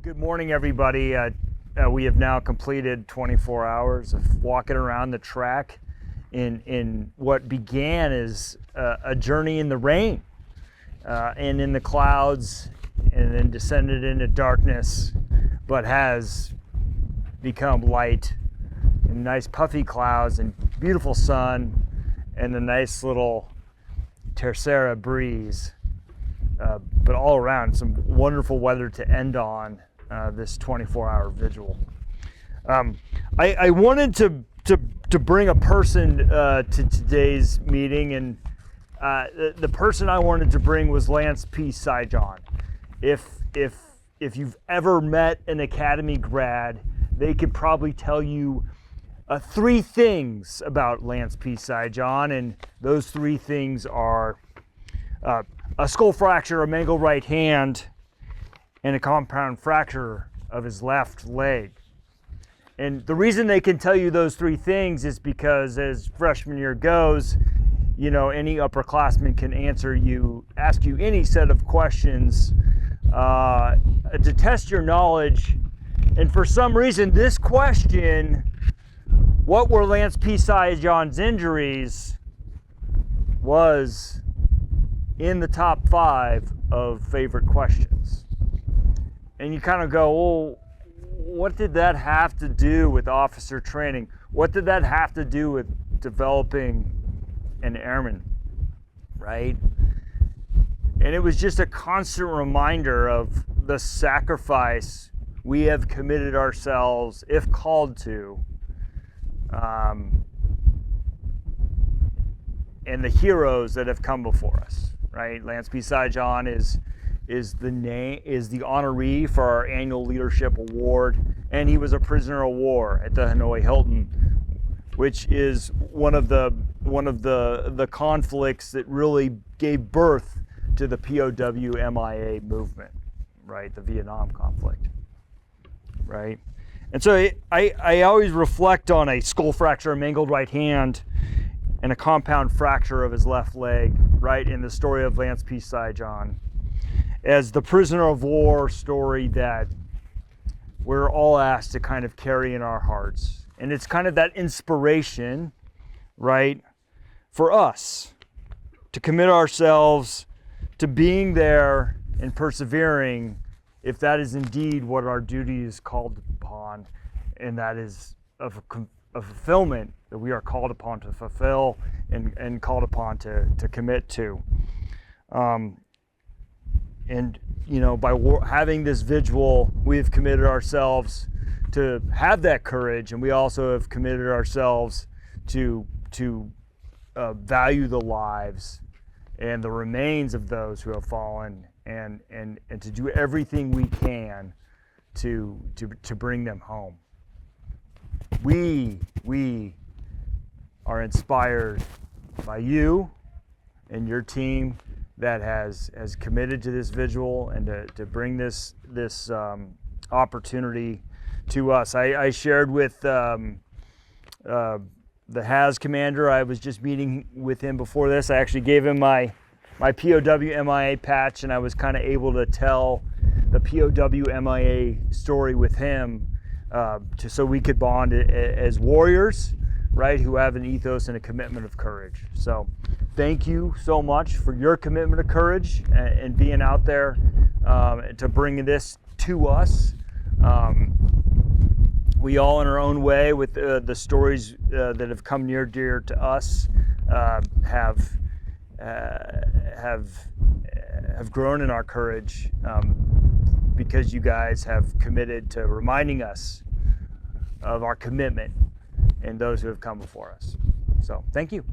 Good morning, everybody. We have now completed 24 hours of walking around the track in what began as a journey in the rain and in the clouds, and then descended into darkness, but has become light and nice puffy clouds and beautiful sun and a nice little tercera breeze. But all around, some wonderful weather to end on this 24-hour vigil. I wanted to bring a person to today's meeting, and the person I wanted to bring was Lance P. Sijon. If you've ever met an academy grad, they could probably tell you three things about Lance P. Sijon, and those three things are a skull fracture, a mangled right hand, and a compound fracture of his left leg. And the reason they can tell you those three things is because as freshman year goes, you know, any upperclassman can ask you any set of questions to test your knowledge. And for some reason, this question, what were Lance P. Sijon's injuries, was in the top 5 of favorite questions. And you kind of go, well, what did that have to do with officer training? What did that have to do with developing an airman, right? And it was just a constant reminder of the sacrifice we have committed ourselves, if called to, and the heroes that have come before us, right? Lance P. Sijon is the honoree for our annual leadership award, and he was a prisoner of war at the Hanoi Hilton, which is one of the conflicts that really gave birth to the POW MIA movement, right? The Vietnam conflict, right? And so I always reflect on a skull fracture, a mangled right hand, and a compound fracture of his left leg, right, in the story of Lance P. Sijon, as the prisoner of war story that we're all asked to kind of carry in our hearts. And it's kind of that inspiration, right, for us to commit ourselves to being there and persevering, if that is indeed what our duty is called upon, and that is of fulfillment that we are called upon to fulfill and called upon to commit to. And you know, by having this vigil, we have committed ourselves to have that courage, and we also have committed ourselves to value the lives and the remains of those who have fallen, and to do everything we can to bring them home. We are inspired by you and your team that has committed to this vigil and to bring this opportunity to us. I shared with the HAS commander. I was just meeting with him before this. I actually gave him my POW MIA patch, and I was kind of able to tell the POW MIA story with him, so we could bond as warriors, right, who have an ethos and a commitment of courage. So thank you so much for your commitment of courage and being out there to bring this to us. We all, in our own way, with the stories that have come near dear to us, have grown in our courage because you guys have committed to reminding us of our commitment and those who have come before us. So thank you.